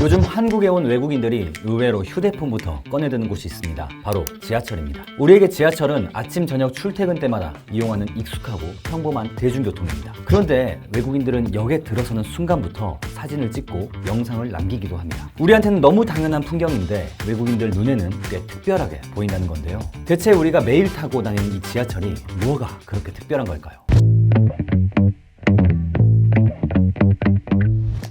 요즘 한국에 온 외국인들이 의외로 휴대폰부터 꺼내드는 곳이 있습니다. 바로 지하철입니다. 우리에게 지하철은 아침 저녁 출퇴근 때마다 이용하는 익숙하고 평범한 대중교통입니다. 그런데 외국인들은 역에 들어서는 순간부터 사진을 찍고 영상을 남기기도 합니다. 우리한테는 너무 당연한 풍경인데 외국인들 눈에는 꽤 특별하게 보인다는 건데요. 대체 우리가 매일 타고 다니는 이 지하철이 뭐가 그렇게 특별한 걸까요?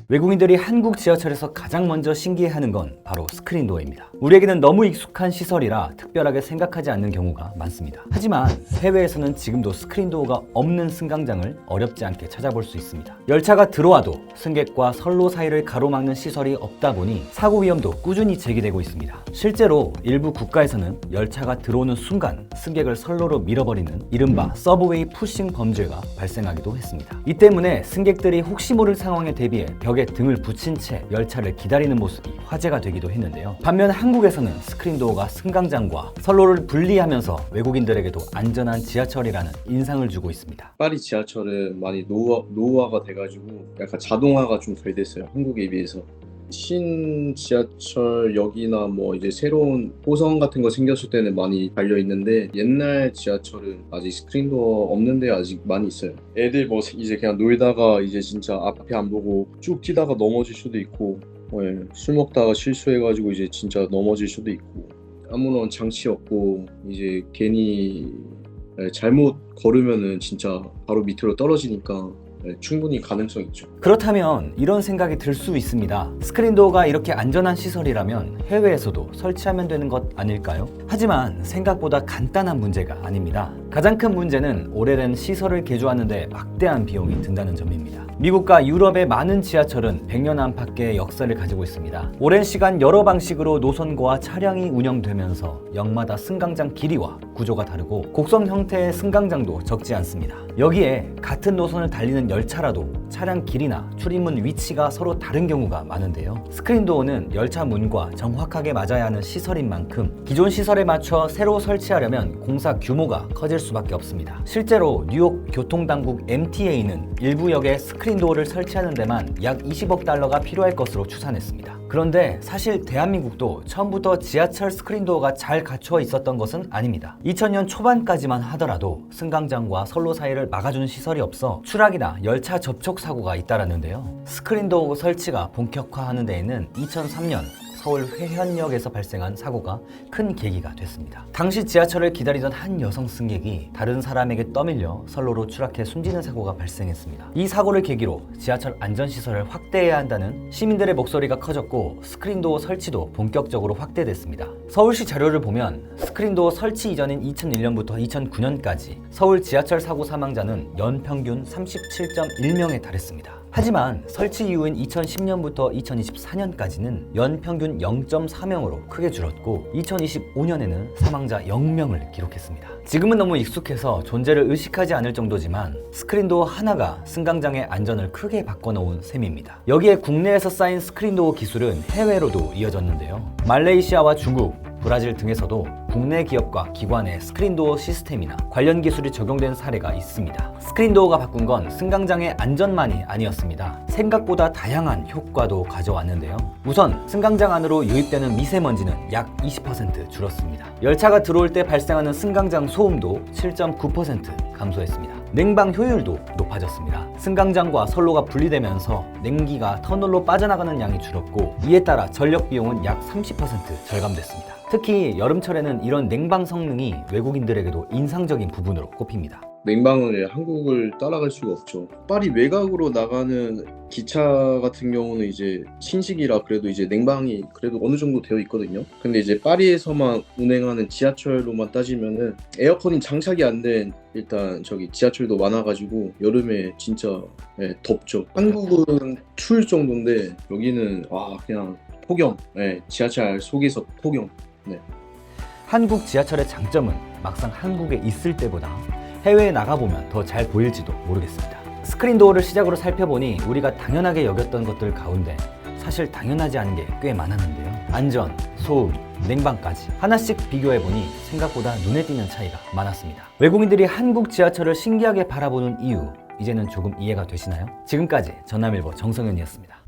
외국인들이 한국 지하철에서 가장 먼저 신기해하는 건 바로 스크린도어입니다. 우리에게는 너무 익숙한 시설이라 특별하게 생각하지 않는 경우가 많습니다. 하지만 해외에서는 지금도 스크린도어가 없는 승강장을 어렵지 않게 찾아볼 수 있습니다. 열차가 들어와도 승객과 선로 사이를 가로막는 시설이 없다 보니 사고 위험도 꾸준히 제기되고 있습니다. 실제로 일부 국가에서는 열차가 들어오는 순간 승객을 선로로 밀어버리는 이른바 서브웨이 푸싱 범죄가 발생하기도 했습니다. 이 때문에 승객들이 혹시 모를 상황에 대비해 벽에 등을 붙인 채 열차를 기다리는 모습이 화제가 되기도 했는데요. 반면 한국에서는 스크린도어가 승강장과 선로를 분리하면서 외국인들에게도 안전한 지하철이라는 인상을 주고 있습니다. 파리 지하철은 많이 노후화가 돼가지고 약간 자동화가 좀 덜 됐어요. 한국에 비해서. 신 지하철역이나 뭐 이제 새로운 호선 같은 거 생겼을 때는 많이 달려 있는데 옛날 지하철은 아직 스크린도어 없는데 아직 많이 있어요. 애들 뭐 이제 그냥 놀다가 이제 진짜 앞에 안 보고 쭉 뛰다가 넘어질 수도 있고, 술 먹다가 실수해가지고 이제 진짜 넘어질 수도 있고, 아무런 장치 없고 이제 괜히 잘못 걸으면은 진짜 바로 밑으로 떨어지니까 충분히 가능성 있죠. 그렇다면 이런 생각이 들 수 있습니다. 스크린도어가 이렇게 안전한 시설이라면 해외에서도 설치하면 되는 것 아닐까요? 하지만 생각보다 간단한 문제가 아닙니다. 가장 큰 문제는 오래된 시설을 개조하는데 막대한 비용이 든다는 점입니다. 미국과 유럽의 많은 지하철은 100년 안팎의 역사를 가지고 있습니다. 오랜 시간 여러 방식으로 노선과 차량이 운영되면서 역마다 승강장 길이와 구조가 다르고 곡선 형태의 승강장도 적지 않습니다. 여기에 같은 노선을 달리는 열차라도 차량 길이나 출입문 위치가 서로 다른 경우가 많은데요. 스크린도어는 열차 문과 정확하게 맞아야 하는 시설인 만큼 기존 시설에 맞춰 새로 설치하려면 공사 규모가 커질 수밖에 없습니다. 실제로 뉴욕 교통당국 MTA는 일부 역에 스크린도어를 설치하는 데만 약 20억 달러가 필요할 것으로 추산했습니다. 그런데 사실 대한민국도 처음부터 지하철 스크린도어가 잘 갖춰 있었던 것은 아닙니다. 2000년 초반까지만 하더라도 승강장과 선로 사이를 막아주는 시설이 없어 추락이나 열차 접촉 사고가 잇따랐는데요. 스크린도어 설치가 본격화하는 데에는 2003년 서울 회현역에서 발생한 사고가 큰 계기가 됐습니다. 당시 지하철을 기다리던 한 여성 승객이 다른 사람에게 떠밀려 선로로 추락해 숨지는 사고가 발생했습니다. 이 사고를 계기로 지하철 안전시설을 확대해야 한다는 시민들의 목소리가 커졌고 스크린도어 설치도 본격적으로 확대됐습니다. 서울시 자료를 보면 스크린도어 설치 이전인 2001년부터 2009년까지 서울 지하철 사고 사망자는 연평균 37.1명에 달했습니다. 하지만 설치 이후인 2010년부터 2024년까지는 연평균 0.4명으로 크게 줄었고 2025년에는 사망자 0명을 기록했습니다. 지금은 너무 익숙해서 존재를 의식하지 않을 정도지만 스크린도어 하나가 승강장의 안전을 크게 바꿔놓은 셈입니다. 여기에 국내에서 쌓인 스크린도어 기술은 해외로도 이어졌는데요. 말레이시아와 중국, 브라질 등에서도 국내 기업과 기관의 스크린도어 시스템이나 관련 기술이 적용된 사례가 있습니다. 스크린도어가 바꾼 건 승강장의 안전만이 아니었습니다. 생각보다 다양한 효과도 가져왔는데요. 우선 승강장 안으로 유입되는 미세먼지는 약 20% 줄었습니다. 열차가 들어올 때 발생하는 승강장 소음도 7.9% 감소했습니다. 냉방 효율도 높아졌습니다. 승강장과 선로가 분리되면서 냉기가 터널로 빠져나가는 양이 줄었고 이에 따라 전력 비용은 약 30% 절감됐습니다. 특히 여름철에는 이런 냉방 성능이 외국인들에게도 인상적인 부분으로 꼽힙니다. 냉방은 한국을 따라갈 수가 없죠. 파리 외곽으로 나가는 기차 같은 경우는 이제 신식이라 그래도 이제 냉방이 그래도 어느 정도 되어 있거든요. 근데 이제 파리에서만 운행하는 지하철로만 따지면은 에어컨이 장착이 안 된 일단 저기 지하철도 많아가지고 여름에 진짜 덥죠. 한국은 추울 정도인데 여기는 그냥 폭염. 지하철 속에서 폭염. 한국 지하철의 장점은 막상 한국에 있을 때보다 해외에 나가보면 더 잘 보일지도 모르겠습니다. 스크린도어를 시작으로 살펴보니 우리가 당연하게 여겼던 것들 가운데 사실 당연하지 않은 게 꽤 많았는데요. 안전, 소음, 냉방까지 하나씩 비교해보니 생각보다 눈에 띄는 차이가 많았습니다. 외국인들이 한국 지하철을 신기하게 바라보는 이유, 이제는 조금 이해가 되시나요? 지금까지 전남일보 정성현이었습니다.